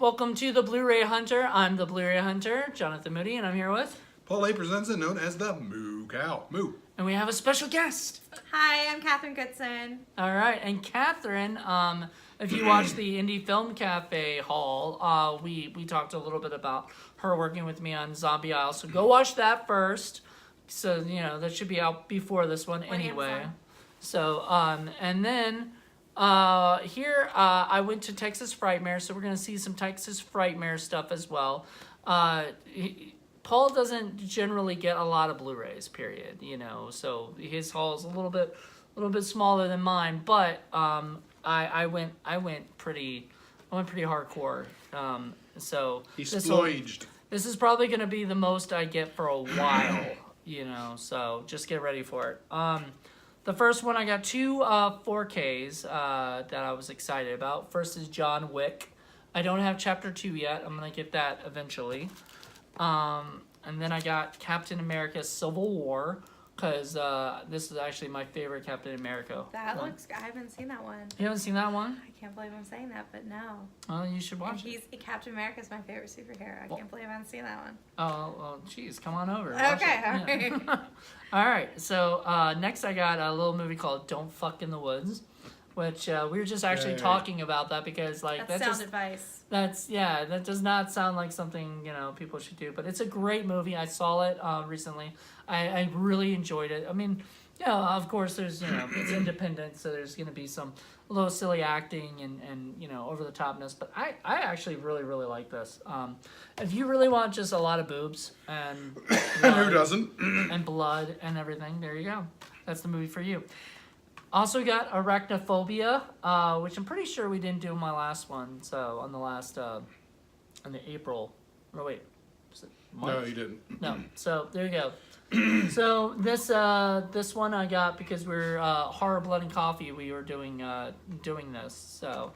Welcome to the Blu-ray Hunter. I'm the Blu-ray Hunter, Jonathan Moody, and I'm here with... Paul A. Presents it, known as the Moo Cow. Moo. And we have a special guest. Hi, I'm Catherine Goodson. All right, and Catherine, if you watched the Indie Film Cafe haul, we talked a little bit about her working with me on Zombie Isle, so go watch that first. So, you know, that should be out before this one anyway. So, and then... here, I went to Texas Frightmare, so we're going to see some Texas Frightmare stuff as well. Paul doesn't generally get a lot of Blu-rays, period, you know, so his haul is a little bit smaller than mine, but, I went pretty hardcore, so. He splurged. This is probably going to be the most I get for a while, you know, so just get ready for it. The first one, I got two 4Ks that I was excited about. First is John Wick. I don't have Chapter 2 yet. I'm going to get that eventually. And then I got Captain America Civil War, because this is actually my favorite Captain America That one. looks... I haven't seen that one. You haven't seen that one? I can't believe I'm saying that, but no. Well, you should watch And it. Captain America's my favorite superhero. I can't believe I haven't seen that one. Oh, well, geez, come on over. Okay, Watch it. all Yeah. right. All right, so next I got a little movie called Don't Fuck in the Woods, which we were just actually talking about that because, like, That's sound just... advice. That does not sound like something, you know, people should do. But it's a great movie. I saw it recently. I really enjoyed it. I mean, yeah, of course, there's, you know, it's independent, so there's going to be some a little silly acting and you know, over-the-topness. But I actually really like this. If you really want just a lot of boobs and blood, Who doesn't? and blood and everything, there you go. That's the movie for you. Also got Arachnophobia, which I'm pretty sure we didn't do in my last one. So on the last, in the April, oh wait, was it March? No, you didn't. No, so there you go. So this one I got because we're Horror, Blood, and Coffee. We were doing this, so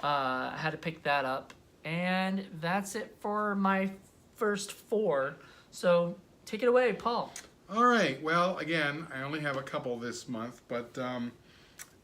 I had to pick that up, and that's it for my first four. So take it away, Paul. All right. Well, again, I only have a couple this month, but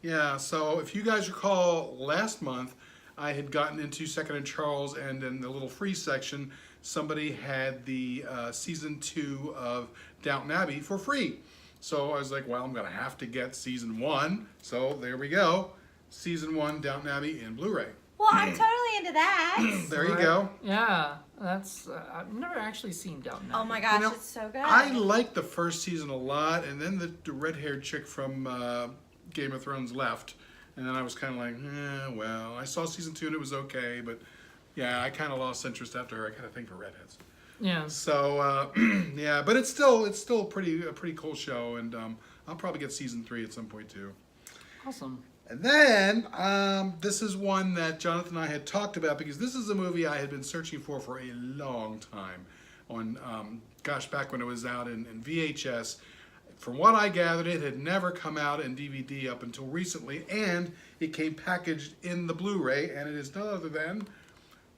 yeah. So if you guys recall, last month I had gotten into Second and Charles, and in the little free section, somebody had the season 2 of Downton Abbey for free. So I was like, well, I'm gonna have to get season 1. So there we go, season 1 Downton Abbey in Blu-ray. Well, I'm totally into that. There you go. Yeah, that's I've never actually seen Downton Abbey. Oh my gosh, You know, it's so good. I liked the first season a lot, and then the red-haired chick from Game of Thrones left, and then I was kind of like, well, I saw season 2 and it was okay, but yeah, I kind of lost interest after her. I kind of think for redheads. Yeah. So yeah, but it's still a pretty cool show, and I'll probably get season 3 at some point too. Awesome. And then this is one that Jonathan and I had talked about, because this is a movie I had been searching for a long time on, gosh, back when it was out in VHS. From what I gathered, it had never come out in DVD up until recently, and it came packaged in the Blu-ray, and it is none other than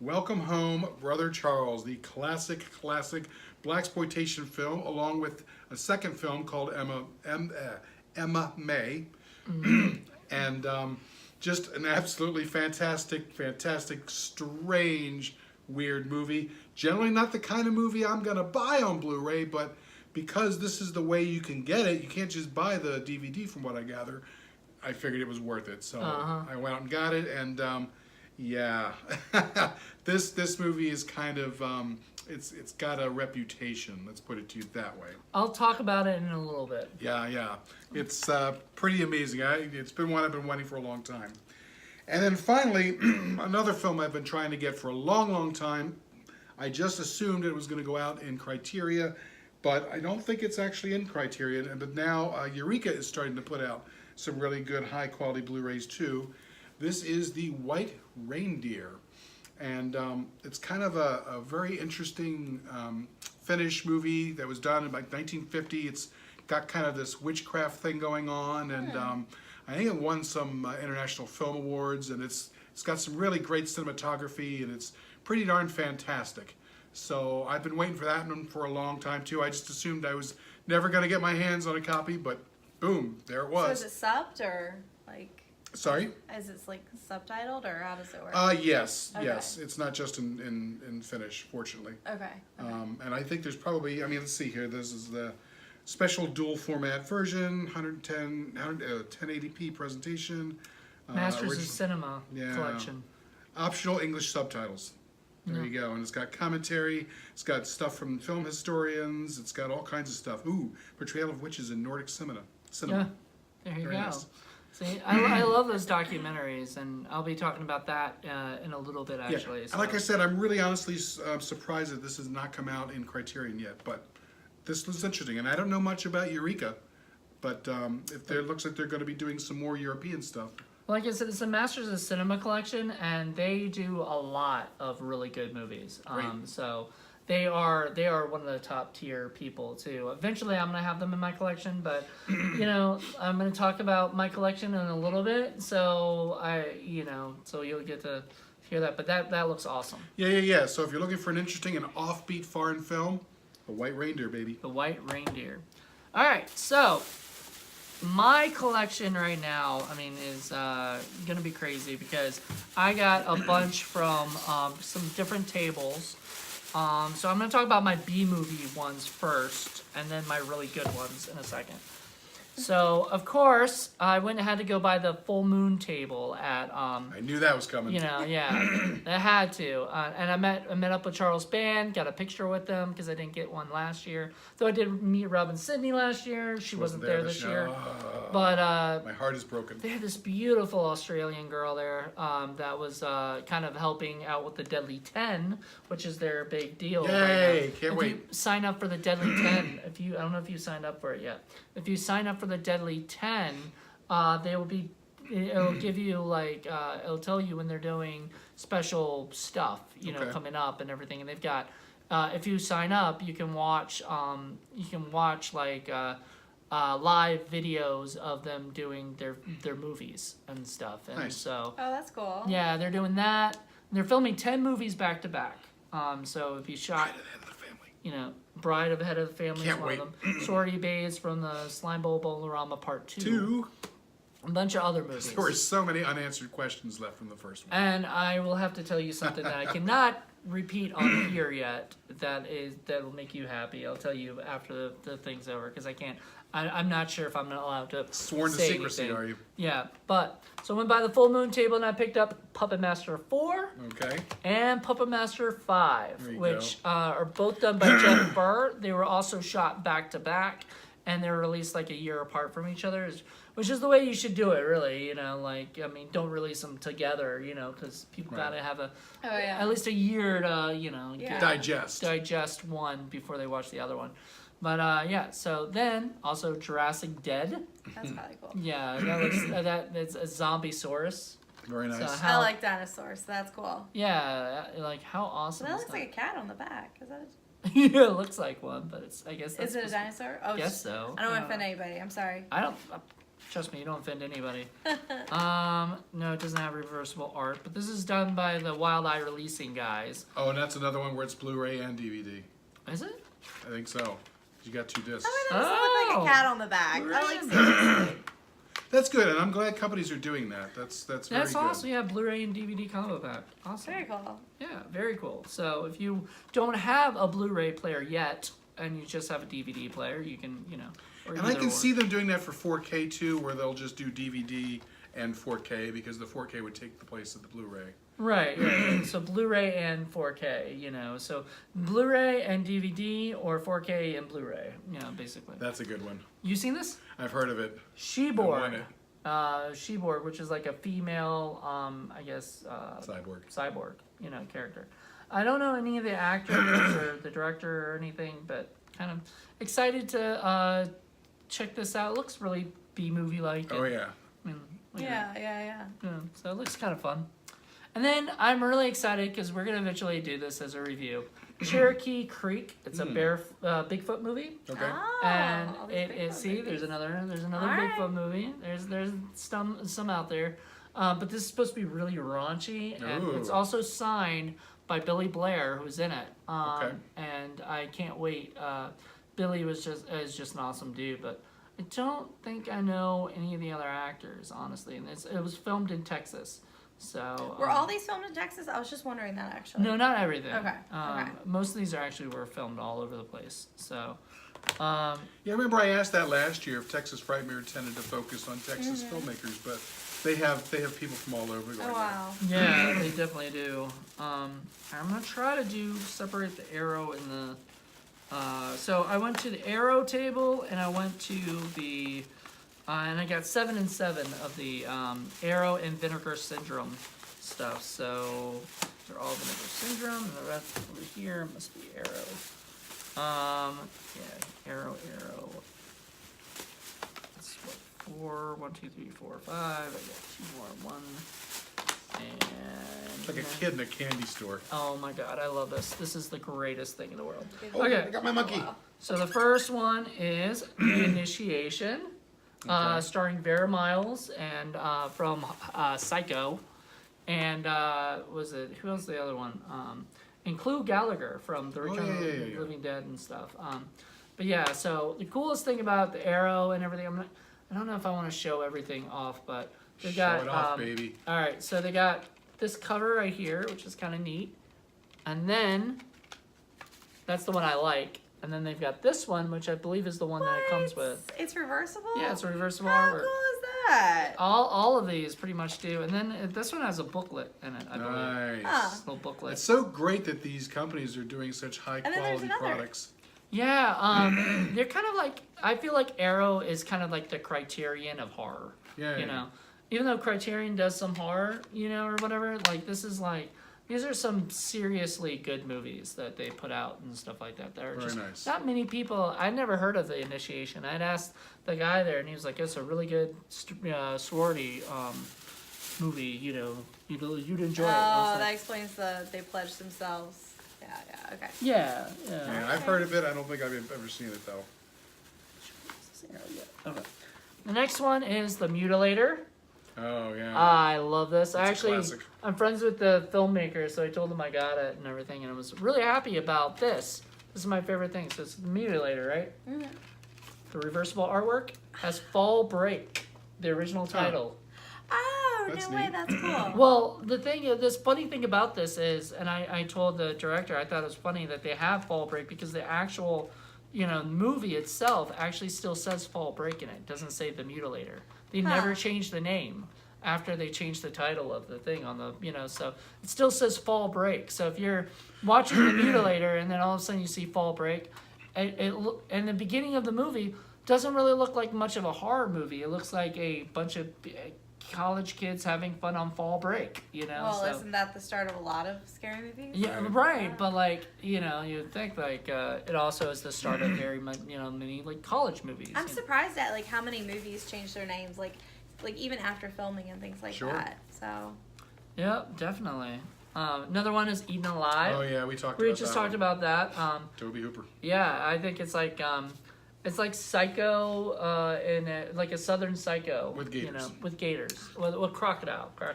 Welcome Home, Brother Charles, the classic blaxploitation film, along with a second film called Emma May. And just an absolutely fantastic, strange, weird movie. Generally not the kind of movie I'm going to buy on Blu-ray, but because this is the way you can get it, you can't just buy the DVD from what I gather, I figured it was worth it. So I went out and got it, and yeah, this movie is kind of, it's got a reputation, let's put it to you that way. I'll talk about it in a little bit. Yeah. It's pretty amazing. It's been one I've been wanting for a long time. And then finally, another film I've been trying to get for a long time. I just assumed it was going to go out in Criteria, but I don't think it's actually in Criterion. But now Eureka is starting to put out some really good high-quality Blu-rays too. This is The White Reindeer. And it's kind of a very interesting Finnish movie that was done in like 1950. It's got kind of this witchcraft thing going on, and I think it won some international film awards, and it's got some really great cinematography, and it's pretty darn fantastic. So I've been waiting for that one for a long time too. I just assumed I was never going to get my hands on a copy, but boom, there it was. So is it subbed or like? Sorry? Is it like subtitled or how does it work? Yes, Okay. yes. It's not just in Finnish, fortunately. Okay. And I think there's probably, I mean, let's see here. This is the special dual format version, 1080p presentation. Masters of original- Cinema Yeah. collection. Optional English subtitles. There you go. And it's got commentary. It's got stuff from film historians. It's got all kinds of stuff. Ooh, portrayal of witches in Nordic cinema. Yeah, there you Very go. nice. See, I love those documentaries, and I'll be talking about that in a little bit, actually. Yeah. So. And like I said, I'm really honestly surprised that this has not come out in Criterion yet. But this looks interesting. And I don't know much about Eureka, but if there looks like they're going to be doing some more European stuff. Like I said, it's a Masters of Cinema collection, and they do a lot of really good movies. Great. So they are one of the top tier people too. Eventually, I'm gonna have them in my collection, but I'm gonna talk about my collection in a little bit. So so you'll get to hear that. But that looks awesome. Yeah. So if you're looking for an interesting and offbeat foreign film, The White Reindeer, baby. The White Reindeer. All right, so my collection right now, is gonna be crazy because I got a bunch from some different tables. So I'm gonna talk about my B movie ones first, and then my really good ones in a second. So of course I went and had to go by the full moon table at I knew that was coming. yeah, I had to, and I met up with Charles Band, got a picture with them because I didn't get one last year. Though I did meet Robin Sydney last year, she wasn't there this year. But my heart is broken. they had this beautiful Australian girl there that was kind of helping out with the Deadly 10, which is their big deal. Yay, right now. can't If wait. you sign up for the Deadly 10, I don't know if you signed up for it yet. If you sign up for the Deadly 10, it'll give you it'll tell you when they're doing special stuff, Okay. coming up and everything. And they've got, if you sign up, you can watch live videos of them doing their movies and stuff. And Nice. so Oh, that's cool. yeah, they're doing that. They're filming 10 movies back to back. So if you shot, Right at the head of the family. Bride of Head of the Family Can't is one wait. of them. Sorority Bays from the Slime Bowl Bowlerama Part 2. 2. A bunch of other movies. There were so many unanswered questions left from the first one. And I will have to tell you something that I cannot repeat on here yet. That will make you happy. I'll tell you after the thing's over because I can't. I'm not sure if I'm not allowed to Sworn to say secrecy, anything. are you? Yeah, but so I went by the Full Moon table and I picked up Puppet Master 4 Okay. and Puppet Master 5, There you which are both done by Jeff Burr. They were also shot back to back, and they were released like a year apart from each other, which is the way you should do it, really. Don't release them together, because people Right. gotta have Oh yeah. at least a year to, Yeah. Digest. one before they watch the other one. But so then also Jurassic Dead. That's probably cool. Yeah, that's a zombie-saurus. Very nice. So I like dinosaurs, so that's cool. Yeah, how So awesome that is looks like a cat on the back. Is that? Yeah, it looks like one, but I guess that's Is it a dinosaur? Oh, guess so. I don't want to offend anybody. I'm sorry. I don't. Trust me, you don't offend anybody. No, it doesn't have reversible art, but this is done by the Wild Eye Releasing guys. Oh, and that's another one where it's Blu-ray and DVD. Is it? I think so. You got 2 discs. How does it look like a cat on the back? I like seriously. That's good, and I'm glad companies are doing that. That's very That's good. awesome. Yeah, Blu-ray and DVD combo pack. Awesome. Very cool. Yeah, very cool. So if you don't have a Blu-ray player yet, and you just have a DVD player, you can, or And I either can or. see them doing that for 4K too, where they'll just do DVD and 4K because the 4K would take the place of the Blu-ray. Right. So Blu-ray and 4K, So Blu-ray and DVD or 4K and Blu-ray, basically. That's a good one. You seen this? I've heard of it. Sheborg. it. Sheborg, which is like a female, Cyborg. character. I don't know any of the actors or the director or anything, but kind of excited to check this out. It looks really B-movie like. Oh yeah. Yeah. So it looks kind of fun. And then I'm really excited because we're gonna eventually do this as a review. Cherokee Creek. It's a Bigfoot movie. Okay. Oh, And all these it Bigfoot see movies. there's another All right. Bigfoot movie. There's some out there, but this is supposed to be really raunchy, and Ooh. it's also signed by Billy Blair, who's in it. Okay. And I can't wait. Billy is just an awesome dude, but I don't think I know any of the other actors, honestly. And it was filmed in Texas. So Were all these filmed in Texas? I was just wondering that actually. no, not everything. Okay. Okay. Most of these were filmed all over the place. So Yeah, I remember I asked that last year if Texas Frightmare tended to focus on Texas filmmakers, but they have people from all over. Oh wow. yeah, they definitely do. I'm gonna try to separate the arrow and the. So I went to the arrow table and I went to the. And I got 7 and 7 of the arrow and vinegar syndrome stuff. So they're all vinegar syndrome, and the rest over here must be arrow. Yeah, arrow. That's what, 4, 1, 2, 3, 4, 5. I got 2 more, 1, and. It's like a kid in a candy store. Oh my God, I love this. This is the greatest thing in the world. Oh, Okay. I got my monkey. Wow. So the first one is The Initiation. Okay. Starring Vera Miles and from Psycho, and was it who was the other one? And Clu Gallagher from The Return of the Living Dead and stuff. But yeah, so the coolest thing about the arrow and everything, I don't know if I want to show everything off, but they got Show it off, baby. all right, so they got this cover right here, which is kind of neat, and then that's the one I like. And then they've got this one, which I believe is the one that it comes with. It's reversible? Yeah, it's a reversible How artwork. cool is that? All of these pretty much do. And then this one has a booklet in it, I believe. Nice. Huh. Little booklet. It's so great that these companies are doing such high then there's quality another. products. Yeah, they're kind of like, I feel like Arrow is kind of like the Criterion of horror. Yeah. You know, even though Criterion does some horror, you know, or whatever, like this is like, these are some seriously good movies that they put out and stuff like that. There are Very just nice. not many people. I'd never heard of The Initiation. I'd asked the guy there, and he was like, "It's a really good sorority movie. You know, you'd enjoy it." And I Oh, was that like, explains they pledged themselves. Yeah, okay. yeah. Yeah, I've heard of it. I don't think I've ever seen it though. Okay. The next one is The Mutilator. Oh yeah. I love this. It's a classic. I'm friends with the filmmaker, so I told him I got it and everything, and I was really happy about this. This is my favorite thing. So it's The Mutilator, right? Mm-hmm. The reversible artwork has Fall Break, the original title. Oh, That's no way, neat. that's cool. Well, the thing is, this funny thing about this is, and I told the director, I thought it was funny that they have Fall Break because the actual, movie itself actually still says Fall Break in it. It doesn't say The Mutilator. They never changed the name after they changed the title of the thing on the, so it still says Fall Break. So if you're watching The Mutilator and then all of a sudden you see Fall Break, in the beginning of the movie doesn't really look like much of a horror movie. It looks like a bunch of college kids having fun on fall break, Well, so. isn't that the start of a lot of scary movies? Yeah, right. But you'd think it also is the start of very much, many like college movies. I'm surprised at how many movies change their names, like even after filming and things like Sure. that. So Yeah, definitely. Another one is Eaten Alive. Oh yeah, we talked We about just that talked one. about that. Toby Hooper. Yeah, I think it's like Psycho, like a Southern Psycho With gators. with gators, with crocodile. Sorry,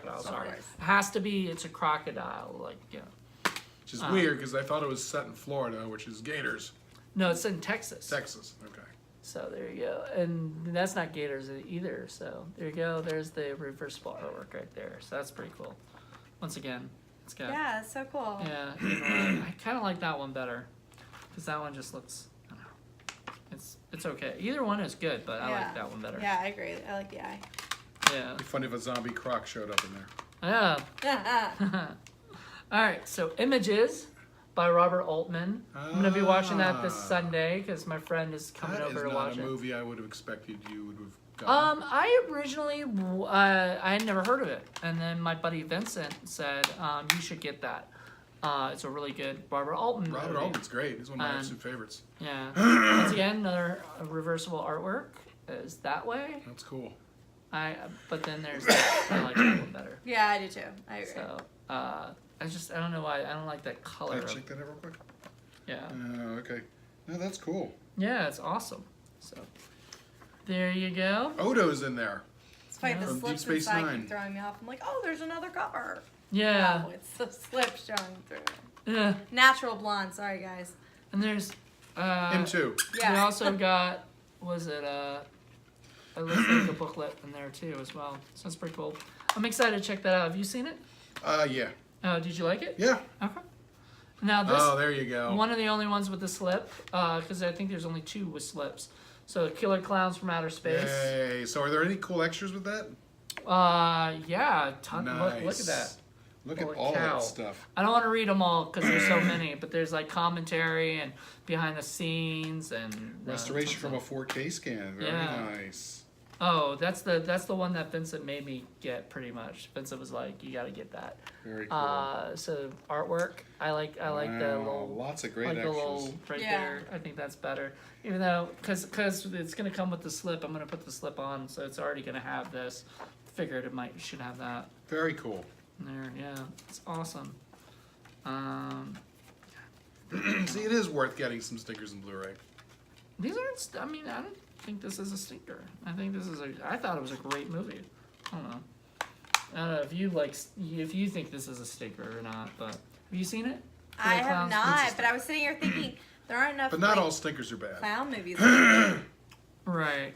course. it has to be. It's a crocodile, Which is weird because I thought it was set in Florida, which is gators. No, it's in Texas. Texas. Okay. So there you go, and that's not gators either. So there you go. There's the reversible artwork right there. So that's pretty cool. Once again, it's got yeah, it's so cool. yeah. I kind of like that one better because that one just looks. I don't know. It's okay. Either one is good, but I like that one better. Yeah, I agree. I like the eye. Yeah. It'd be funny if a zombie croc showed up in there. Yeah. All right. So Images by Robert Altman. I'm gonna be watching that this Sunday because my friend is coming That is over to not watch a it. movie I would have expected you would have gotten. I originally, I had never heard of it, and then my buddy Vincent said, you should get that. It's a really good Robert Altman Robert movie. Altman's great. He's one of my Um, absolute favorites. Yeah. Once again, another reversible artwork is that way. That's cool. But then there's, I like that one better. Yeah, I do too. I agree. So, I don't know why, I don't like that color. Can I check that out real quick? Yeah. Okay. No, that's cool. Yeah, it's awesome. So, there you go. Odo's in there. It's funny, the From Deep slips Space inside Nine. keep throwing me off. I'm like, oh, there's another cover. Yeah. No, it's the slip showing through. Yeah. Natural blonde. Sorry, guys. And there's, Him too. we Yeah. also got, It looks like a booklet in there too as well. So it's pretty cool. I'm excited to check that out. Have you seen it? Yeah. Did you like it? Yeah. Okay. Now this Oh, there you go. one of the only ones with the slip, because I think there's only 2 with slips. So Killer Clowns from Outer Space. Yay. So are there any cool extras with that? Yeah, ton. Nice. Look at that. Look at Holy all cow. that stuff. I don't want to read them all because there's so many, but there's like commentary and behind the scenes and Restoration from a tons 4K scan. Very Yeah. nice. Oh, that's the one that Vincent made me get pretty much. Vincent was like, "You got to get that." Very cool. So artwork, I like the Wow, little lots of great like the extras. little right Yeah. there. I think that's better, even though because it's gonna come with the slip. I'm gonna put the slip on, so it's already gonna have this. Figured it should have that Very cool. there. Yeah, it's awesome. See, it is worth getting some stickers and Blu-ray. These aren't. I mean, I don't think this is a stinker. I think this is I thought it was a great movie. I don't know. I don't know if you think this is a stinker or not, but have you seen it? I Killer have Clowns? not, but I was sitting here thinking there aren't enough But not like, all stickers are bad. clown movies. Right.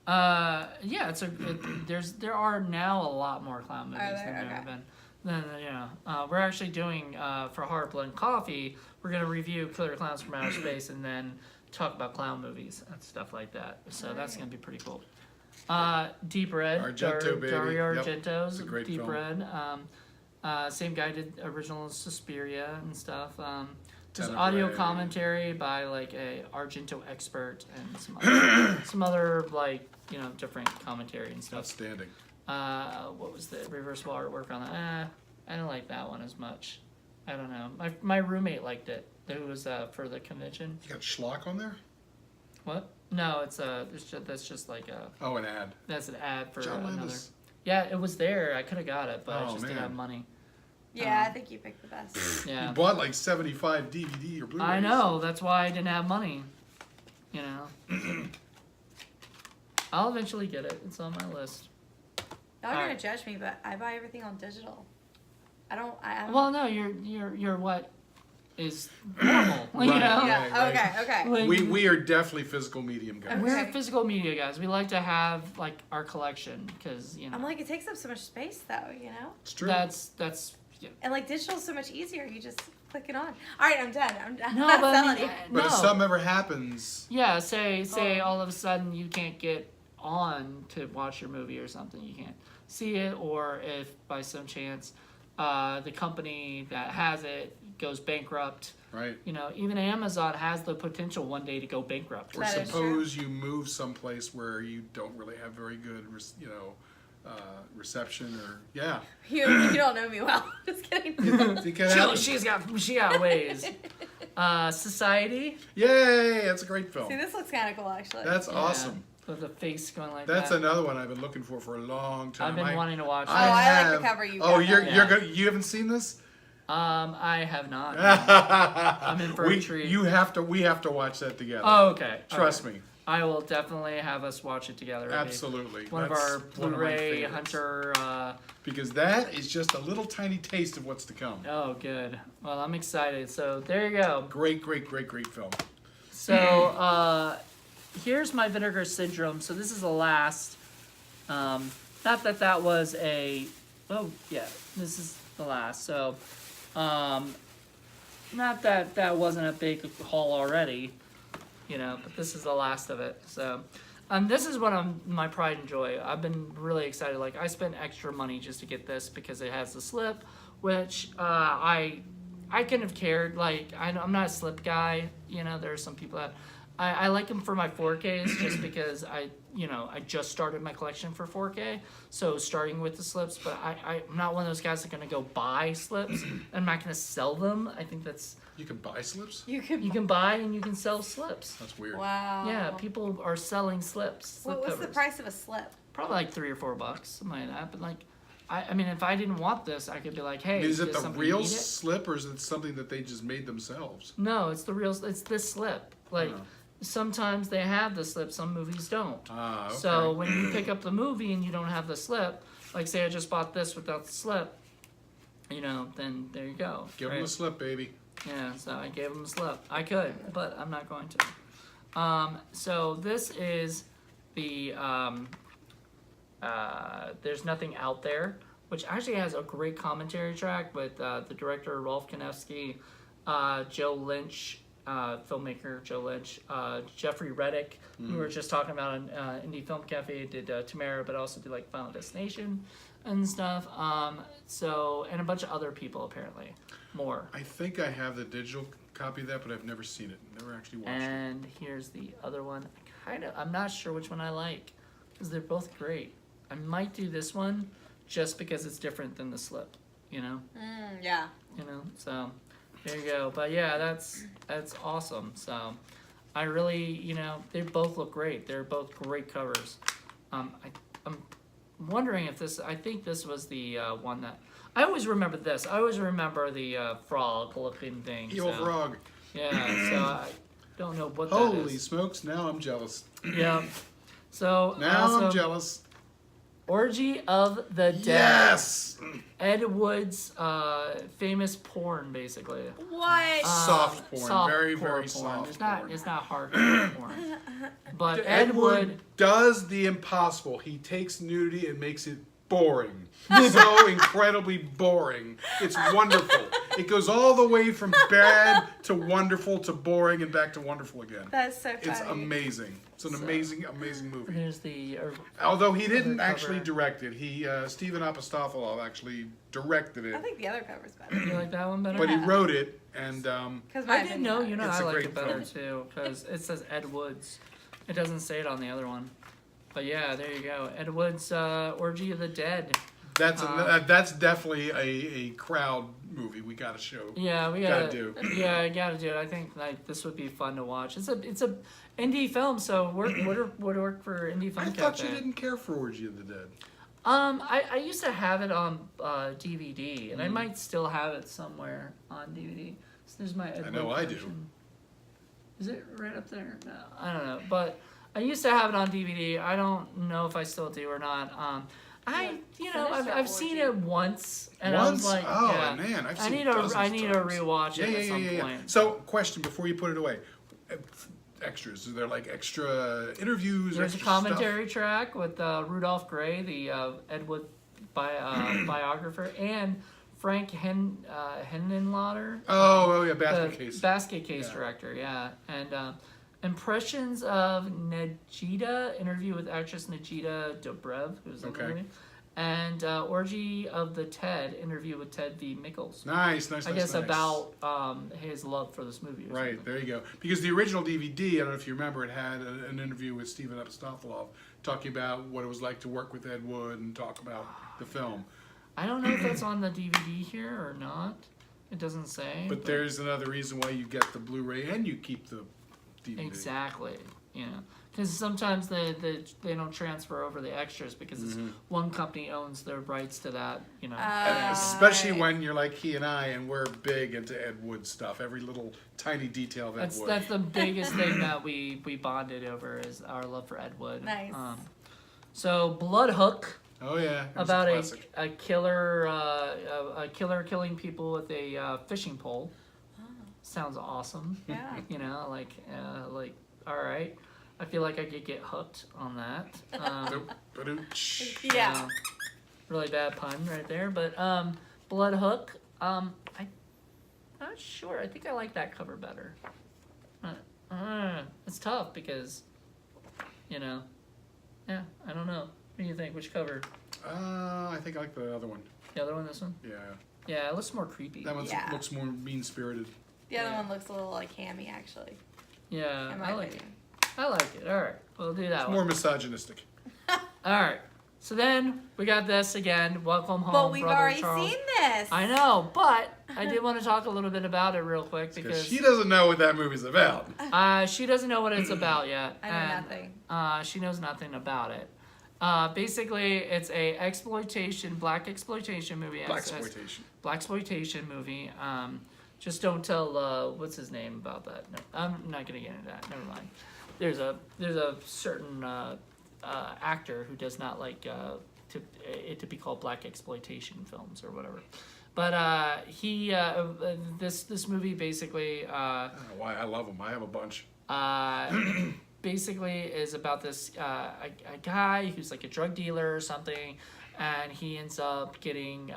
Yeah. There are now a lot more clown movies Are than there? there Okay. have been. Then we're actually doing for Heartland Coffee. We're gonna review Killer Clowns from Outer Space and then talk about clown movies and stuff like that. So that's gonna be pretty cool. Deep Red, Argento, baby. Dario Yep. Argento's It's a great Deep film. Red. Same guy did original Suspiria and stuff. Just Tenebrae. audio commentary by like a Argento expert and some other like different commentary and stuff. Outstanding. What was the reversible artwork on that? I don't like that one as much. I don't know. My roommate liked it. Who was for the convention? You got schlock on there? What? No, that's just like Oh, an ad. that's an ad for John another. Landis. Yeah, it was there. I could have got it, but I Oh, just didn't man. have money. Yeah, I think you picked the best. Yeah. You bought like 75 DVD or Blu-rays. I know. That's why I didn't have money. I'll eventually get it. It's on my list. Y'all are gonna Alright. judge me, but I buy everything on digital. I don't. Well, no, you're what is normal. Right. Yeah. Right. Okay. Like, We are definitely physical medium guys. we're Okay. physical media guys. We like to have like our collection because I'm like, it takes up so much space, though. It's true. that's yeah. And like digital's so much easier. You just click it on. All right, I'm done. I'm done. No, I'm but not I selling mean, it. But if no. something ever happens, Yeah, say Oh. all of a sudden you can't get on to watch your movie or something, you can't see it, or if by some chance the company that has it goes bankrupt. right? Even Amazon has the potential one day to go bankrupt. Or That is suppose you move someplace where you don't really have very good, reception, or yeah. You don't know me well. Just kidding. It can happen. She got ways. Society. Yay! That's a great film. See, this looks kind of cool, actually. That's Yeah, awesome. with the face going like That's that. another one I've been looking for a long time. I've been wanting to watch. Oh, it. I like the cover you Oh, got you're there. you're good. You haven't seen this? I have not. I'm in for a treat. We have to watch that together. Oh, okay. Trust Okay. me. I will definitely have us watch it together. It'll be Absolutely. One of That's our one of my Blu-ray favorites. Hunter. Because that is just a little tiny taste of what's to come. Oh, good. Well, I'm excited. So there you go. Great film. So here's my Vinegar Syndrome. So this is the last. Not that was a. Oh yeah, this is the last. So, not that wasn't a big haul already, but this is the last of it. So, this is what my pride and joy. I've been really excited. Like I spent extra money just to get this because it has the slip, which I couldn't have cared. Like I'm not a slip guy. There are some people that I like them for my 4Ks just because I just started my collection for 4K, so starting with the slips. But I'm not one of those guys that are gonna go buy slips. I'm not gonna sell them. I think that's You can buy slips? You can. you can buy and you can sell slips. That's weird. Wow. Yeah, people are selling slips. Slip What's the covers. price of a slip? Probably like $3 or $4, something like that. But like, I mean, if I didn't want this, I could be like, hey, Is it does the somebody real need it? slip, or is it something that they just made themselves? No, it's the real. It's this slip. Like Oh. sometimes they have the slip, some movies don't. Ah, okay. So when you pick up the movie and you don't have the slip, like say I just bought this without the slip, then there you go. Give them a slip, baby. Yeah, so I gave him a slip. I could, but I'm not going to. So this is the There's Nothing Out There, which actually has a great commentary track with the director Rolf Kanefsky, Joe Lynch, filmmaker Joe Lynch, Jeffrey Reddick, who we were just talking about on Indie Film Cafe, did Tamara, but also did like Final Destination and stuff. And a bunch of other people apparently. More. I think I have the digital copy of that, but I've never seen it. Never actually watched it. And here's the other one. I'm not sure which one I like because they're both great. I might do this one just because it's different than The Slip, you know? Yeah. You know, so there you go. But yeah, that's awesome. So I really, you know, they both look great. They're both great covers. I'm wondering if I think this was the one that, I always remember this. I always remember the frog looking thing. Evil frog. Yeah, so I don't know what that Holy is. smokes, now I'm jealous. Yeah. So Now I'm jealous. Orgy of the Dead. Yes! Ed Wood's famous porn, basically. What? Soft porn. Very, porn very porn. soft porn. It's not hardcore porn. But Ed Ed Wood Wood, does the impossible. He takes nudity and makes it boring. So incredibly boring. It's wonderful. It goes all the way from bad to wonderful to boring and back to wonderful again. That's so funny. It's amazing. It's an amazing, amazing movie. here's the Although he didn't Other actually cover. direct it. Stephen Apostolopoulos actually directed I it. think the other cover's better. you like that one better? But he wrote it, and Because I didn't know. You know, It's I a liked great it better film. too because it says Ed Wood's. It doesn't say it on the other one. But yeah, there you go. Ed Wood's Orgy of the Dead. that's definitely a crowd movie we gotta show. Yeah, we Gotta gotta do. Yeah, I gotta do it. I think like this would be fun to watch. It's a indie film, so would work for indie film. I thought Cafe. you didn't care for Orgy of the Dead. I used to have it on DVD, and I might still have it somewhere on DVD. So there's my Ed I know Wood I do. collection. Is it right up there? No, I don't know. But I used to have it on DVD. I don't know if I still do or not. I've seen it once, and I was like, oh yeah, man, I've I seen need it to dozens of times. rewatch it at some point. So, question before you put it away: extras? Is there like extra interviews? There's a extra stuff? commentary track with Rudolph Gray, the Ed Wood biographer, and Frank Henenlotter. Oh yeah, basket the case. Basket case Yeah. director, yeah. And Impressions of Najida, interview with actress Najida Dobrev, who's in the Okay. movie. And Orgy of the Ted, interview with Ted V. Mickles. Nice. I guess about his love for this movie. Or Right, something. there you go. Because the original DVD, I don't know if you remember, it had an interview with Stephen Apostolopoulos talking about what it was like to work with Ed Wood and talk about the film. I don't know if that's on the DVD here or not. It doesn't say. But there's another reason why you get the Blu-ray and you keep the DVD. Exactly. You know, because sometimes they don't transfer over the extras because it's one company owns the rights to that. You know. Especially when you're like he and I, and we're big into Ed Wood stuff. Every little tiny detail of Ed Wood. That's the biggest thing that we bonded over is our love for Ed Wood. Nice. So Blood Hook. Oh yeah. It was About a a classic. killer killing people with a fishing pole. Sounds awesome. Yeah. You know, like all right. I feel like I could get hooked on that. Ba-dooch. Yeah. Really bad pun right there, but Blood Hook. I'm not sure. I think I like that cover better. It's tough because, you know, yeah. I don't know. What do you think? Which cover? I think I like the other one. The other one? This one? Yeah. Yeah, it looks more creepy. That one Yeah. looks more mean-spirited. The other Yeah. one looks a little like hammy, actually. Yeah, In my I like it. opinion. I like it. All right, we'll do that It's one. more misogynistic. All right. So then we got this again. Welcome home, But we've Brother already Charles. seen this. I know, but I did want to talk a little bit about it real quick Because because she doesn't know what that movie's about. she doesn't know what it's about yet. I know nothing. She knows nothing about it. Basically, it's a black exploitation movie. Blaxploitation. Blaxploitation movie. Just don't tell what's his name about that. No, I'm not gonna get into that. Never mind. There's a certain actor who does not like it to be called black exploitation films or whatever. But this movie basically I don't know why I love them. I have a bunch. basically is about this a guy who's like a drug dealer or something, and he ends up getting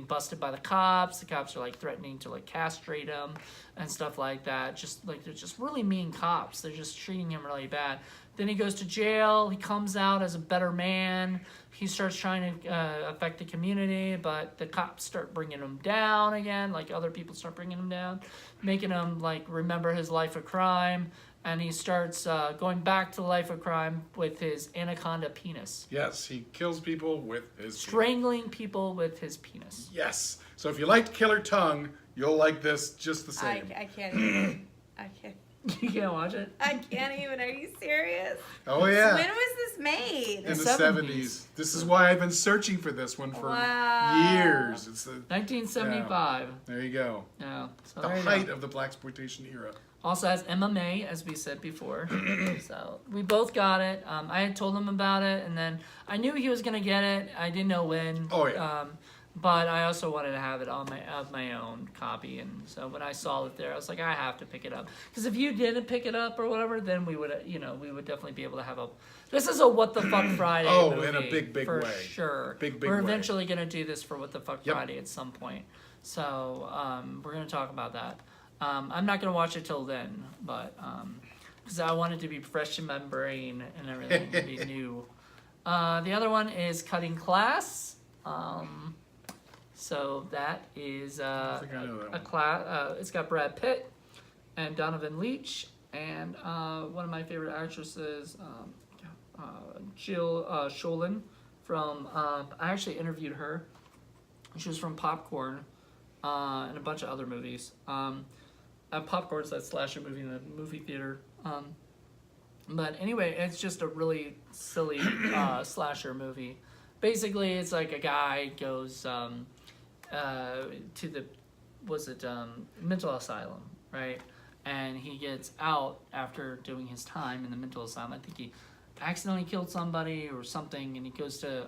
busted by the cops. The cops are like threatening to like castrate him and stuff like that. Just like they're just really mean cops. They're just treating him really bad. Then he goes to jail. He comes out as a better man. He starts trying to affect the community, but the cops start bringing him down again. Like other people start bringing him down, making him like remember his life of crime. And he starts going back to the life of crime with his anaconda penis. Yes, he kills people with his Strangling people with his penis. Yes. So if you liked Killer Tongue, you'll like this just the same. I can't even. I can't. You can't watch it? I can't even. Are you serious? Oh yeah. When was this made? In the 70s. 70s. This is why I've been searching for this one for Wow. years. It's the 1975. there you go. Yeah. So The there you height go. of the blaxploitation era. Also has MMA, as we said before. So we both got it. I had told him about it, and then I knew he was gonna get it. I didn't know when. Oh, yeah. But I also wanted to have it on my own copy, and so when I saw it there, I was like, I have to pick it up. Because if you didn't pick it up or whatever, then we would definitely be able to have a. This is a What the Fuck Friday. Oh, movie, in a big for way. Sure. Big We're way. eventually gonna do this for What the Fuck Yep. Friday at some point. So we're gonna talk about that. I'm not gonna watch it till then, but because I want it to be fresh in my brain and everything to be new. The other one is Cutting Class. So that is I think I know that a one. class. It's got Brad Pitt and Donovan Leitch and one of my favorite actresses, Jill Sholin from. I actually interviewed her. She was from Popcorn and a bunch of other movies. Popcorn's that slasher movie in a movie theater. But anyway, it's just a really silly slasher movie. Basically, it's like a guy goes to the mental asylum, right? And he gets out after doing his time in the mental asylum. I think he accidentally killed somebody or something, and he goes to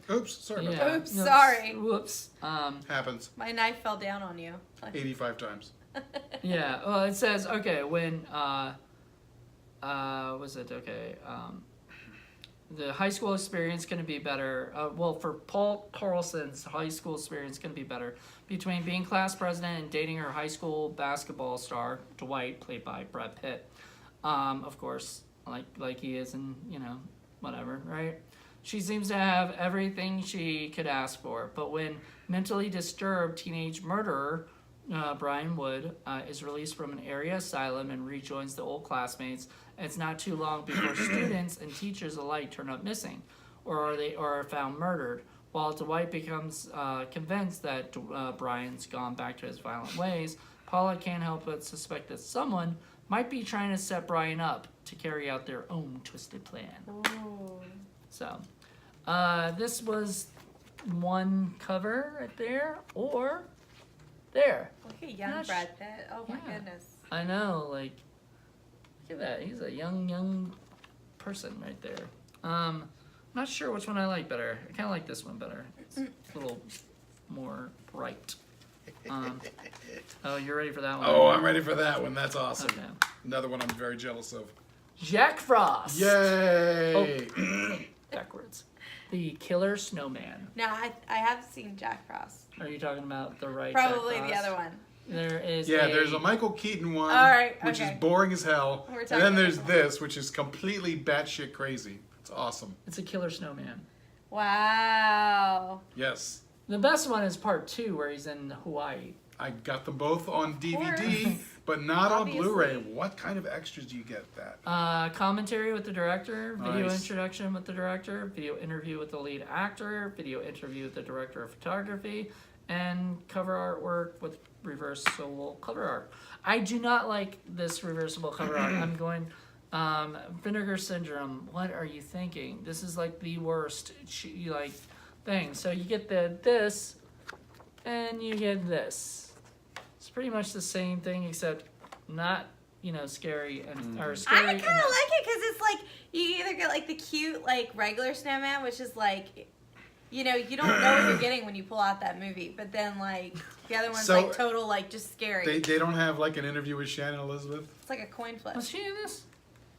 Oops, sorry about yeah, Oops, sorry. Whoops. that. Happens My knife fell down on you. 85 times. Yeah. Well, it says okay when was it okay? The high school experience going to be better. Well, for Paul Carlson's high school experience going to be better between being class president and dating her high school basketball star Dwight, played by Brad Pitt. Of course, like he is, in whatever, right? She seems to have everything she could ask for, but when mentally disturbed teenage murderer Brian Wood is released from an area asylum and rejoins the old classmates, it's not too long before students and teachers alike turn up missing, or are found murdered. While Dwight becomes convinced that Brian's gone back to his violent ways, Paula can't help but suspect that someone might be trying to set Brian up to carry out their own twisted plan. Ooh. So, this was one cover right there, or there. Look at young Gosh. Brad Pitt. Oh my Yeah. goodness. I know, like, look at that. He's a young person right there. Not sure which one I like better. I kind of like this one better. It's a little more bright. Oh, you're ready for that one? Oh, I'm ready for that one. That's awesome. Okay. Another one I'm very jealous of. Jack Frost. Yay! Backwards. The Killer Snowman. Now I have seen Jack Frost. Are you talking about the right Probably Jack the Frost? other one. There is Yeah, there's a Michael Keaton one, All right, which okay. is boring as hell. We're And talking then about there's this this, which is completely batshit crazy. It's awesome. It's a Killer Snowman. Wow. Yes. The best one is part 2 where he's in Hawaii. I got them both on DVD, course. but not on Obviously. Blu-ray. What kind of extras do you get that? Commentary with the director, video Nice. introduction with the director, video interview with the lead actor, video interview with the director of photography, and cover artwork with reversible cover art. I do not like this reversible cover art. I'm going, Vinegar Syndrome. What are you thinking? This is like the worst thing. So you get this, and you get this. It's pretty much the same thing except not scary and or scary. I kind and of like it because it's like you either get like the cute like regular snowman, which is like, you don't know what you're getting when you pull out that movie, but then like the other one's So, like total like just scary. They don't have like an interview with Shannon Elizabeth? It's like a coin flip. Was she in this?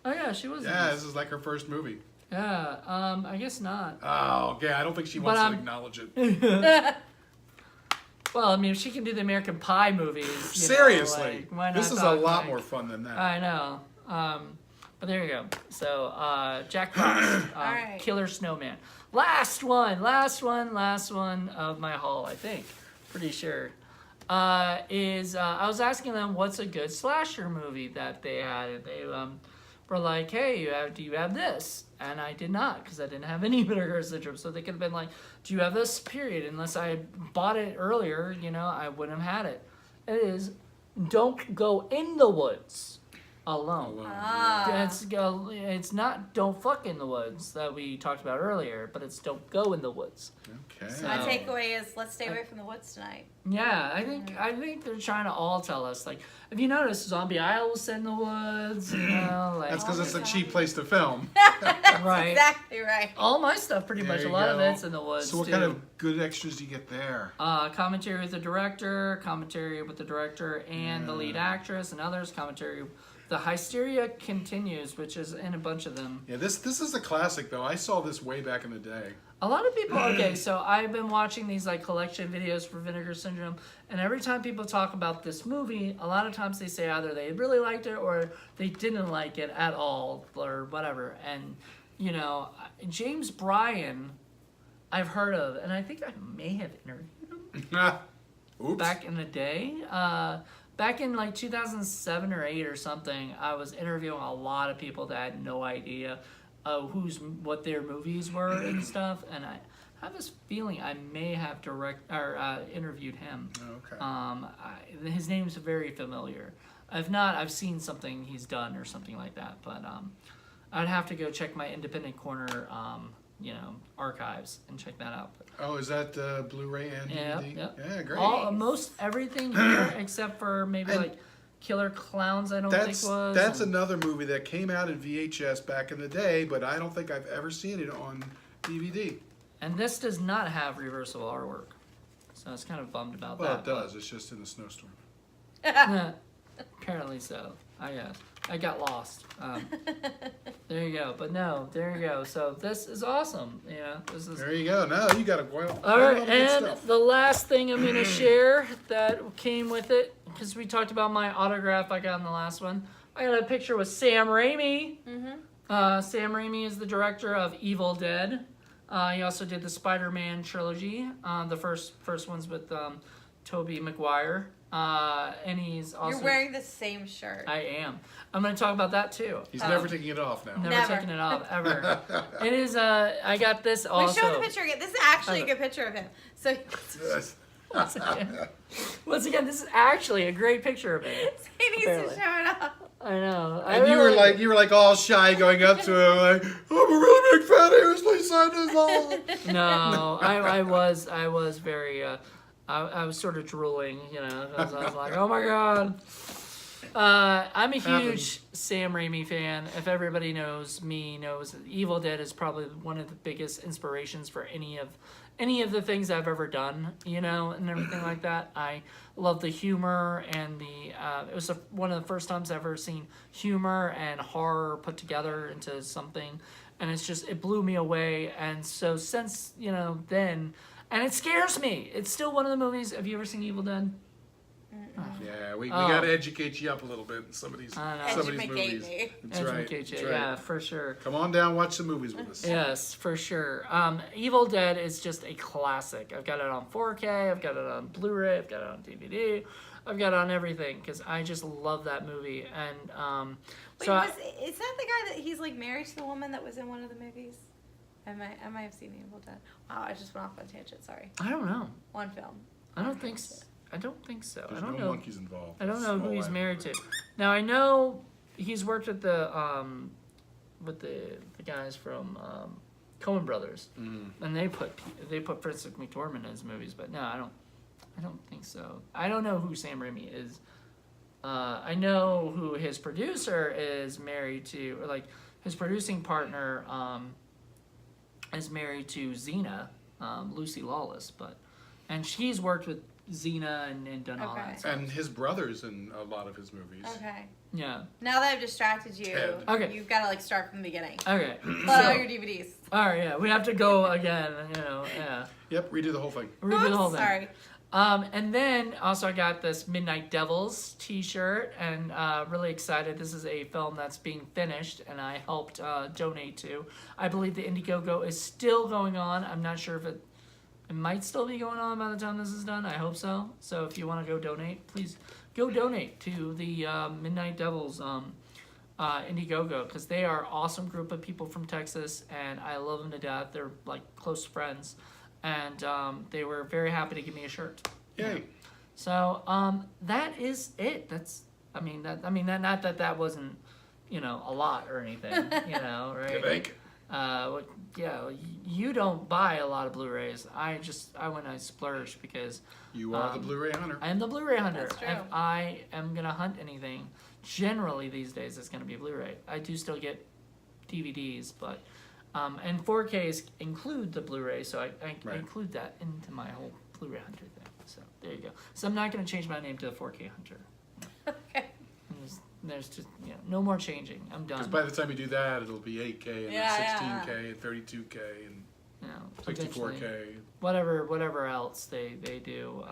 Oh yeah, she was. in Yeah, this. this is like her first movie. Yeah. I guess not. Oh, okay. I don't think she But, wants to acknowledge it. Well, I mean, if she can do the American Pie movies. Seriously, like, why not this is a talk, lot like- more fun than that. I know. But there you go. So, Jack Frost, right. Killer Snowman. Last one of my haul, I think. Pretty sure. I was asking them what's a good slasher movie that they had. And they were like, hey, do you have this? And I did not, because I didn't have any Vinegar Syndrome. So they could have been like, do you have this? Period. Unless I had bought it earlier, I wouldn't have had it. It is Don't Go in the Woods Alone. Ah. It's not Don't Fuck in the Woods that we talked about earlier, but it's Don't Go in the Woods. Okay. So- My takeaway is let's stay away from the woods tonight. Yeah, I think they're trying to all tell us. Like, if you notice, Zombie Isle was set in the woods. Like That's because it's a cheap place to film. right. Exactly right. All my stuff, pretty much. There A you lot of go. it's in the woods. So what too. kind of good extras do you get there? Commentary with the director, commentary with the director and the lead actress, and others. Commentary. The Hysteria Continues, which is in a bunch of them. Yeah, this is a classic though. I saw this way back in the day. A lot of people, okay, so I've been watching these like collection videos for Vinegar Syndrome, and every time people talk about this movie, a lot of times they say either they really liked it or they didn't like it at all or whatever. And, James Bryan, I've heard of, and I think I may have interviewed him Oops. back in the day. Back in like 2007 or 8 or something, I was interviewing a lot of people that had no idea what their movies were and stuff, and I have this feeling I may have interviewed him. Okay. His name's very familiar. If not, I've seen something he's done or something like that. But I'd have to go check my Independent Corner, archives and check that out. But, Oh, is that Blu-ray and DVD? Yeah, great. most everything here except for maybe And like Killer Clowns. I don't think was. That's and- another movie that came out in VHS back in the day, but I don't think I've ever seen it on DVD. And this does not have reversible artwork, so I was kind of bummed about Well, that. it does. It's just in a snowstorm. but- Apparently so. I got lost. There you go. But no, there you go. So this is awesome. This is. There you go. Now you got a well. All right, and the last thing I'm gonna share that came with it, because we talked about my autograph I got in the last one. I got a picture with Sam Raimi. Sam Raimi is the director of Evil Dead. He also did the Spider-Man trilogy. The first ones with Tobey Maguire. And he's also. You're wearing the same shirt. I am. I'm going to talk about that too. He's never taking it off now. Never taking it off ever. It is. I got this Wait, also. show the picture again. This is actually a good picture of him. So Yes. Once again, this is actually a great picture of it. he needs Apparently. to show it off. I know. And you were like all shy going up to him like, I'm a really big fan of yours, please sign this off. No, I was very. I was sort of drooling, I was like, oh my god. I'm a huge Happens. Sam Raimi fan. If everybody knows me, knows that Evil Dead is probably one of the biggest inspirations for any of the things I've ever done, and everything like that. I love the humor and it was one of the first times I've ever seen humor and horror put together into something, and it blew me away. And so since, then, and it scares me. It's still one of the movies. Have you ever seen Evil Dead? Yeah, we got to educate you up a little bit in some of these I know. movies. Me. That's right. Educate you. That's right. Yeah, for sure. Come on down, watch some movies with us. Yes, for sure. Evil Dead is just a classic. I've got it on 4K. I've got it on Blu-ray. I've got it on DVD. I've got it on everything because I just love that movie. And Wait, so is that the guy that he's like married to the woman that was in one of the movies? I might have seen Evil Dead. Wow, I just went off on a tangent. Sorry. I don't know. One film. I don't think so. I don't think so. There's I don't no know. monkeys involved. I don't know who Small he's island. married to. Now I know he's worked with the guys from Coen Brothers, and they put Francis McDormand in his movies. But no, I don't think so. I don't know who Sam Raimi is. I know who his producer is married to, or like his producing partner is married to Xena, Lucy Lawless, and she's worked with Xena and done all Okay. that stuff. And his brother's in a lot of his movies. Okay. Yeah. Now that I've distracted you, Ted. Okay. you've got to like start from the beginning. Okay. Pull out all So, your DVDs. all right, yeah, we have to go again, yeah. Yep, redo the whole thing. Redo the whole thing. Sorry. And then also I got this Midnight Devils t-shirt and really excited. This is a film that's being finished and I helped donate to. I believe the Indiegogo is still going on. I'm not sure if it might still be going on by the time this is done. I hope so. So if you want to go donate, please go donate to the Midnight Devils Indiegogo because they are an awesome group of people from Texas and I love them to death. They're like close friends. And they were very happy to give me a shirt. Yay. So that is it. Not that wasn't, a lot or anything, right? You think? You don't buy a lot of Blu-rays. I splurged because You are the Blu-ray hunter. I am the Blu-ray hunter. That's true. If I am gonna hunt anything, generally these days it's gonna be Blu-ray. I do still get DVDs, but and 4Ks include the Blu-ray, so I Right. include that into my whole Blu-ray hunter thing. So there you go. So I'm not gonna change my name to the 4K hunter. Okay. There's just no more changing. I'm done. Because by the time you do that, it'll be 8K and Yeah, 16K and 32K and Eventually, 64K. whatever else they do,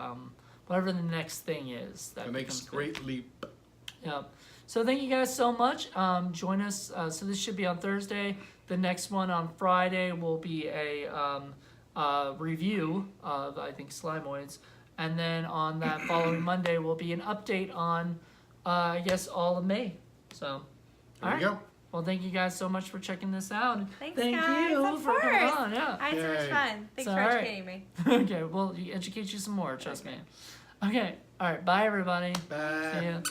whatever the next thing is. That The next becomes good. great leap. Yeah. So thank you guys so much. Join us. So this should be on Thursday. The next one on Friday will be a review of, I think, Slimoids. And then on that following Monday will be an update on, I guess, all of May. So, There you go. Well, thank you guys so much for checking this out. Thanks, Thank guys. you Of for coming course. on. Yeah. I had so much Yay. fun. Thanks So, for all right. educating me. Okay, well, educate you some more, trust me. Okay, all right, bye everybody. Bye. See ya.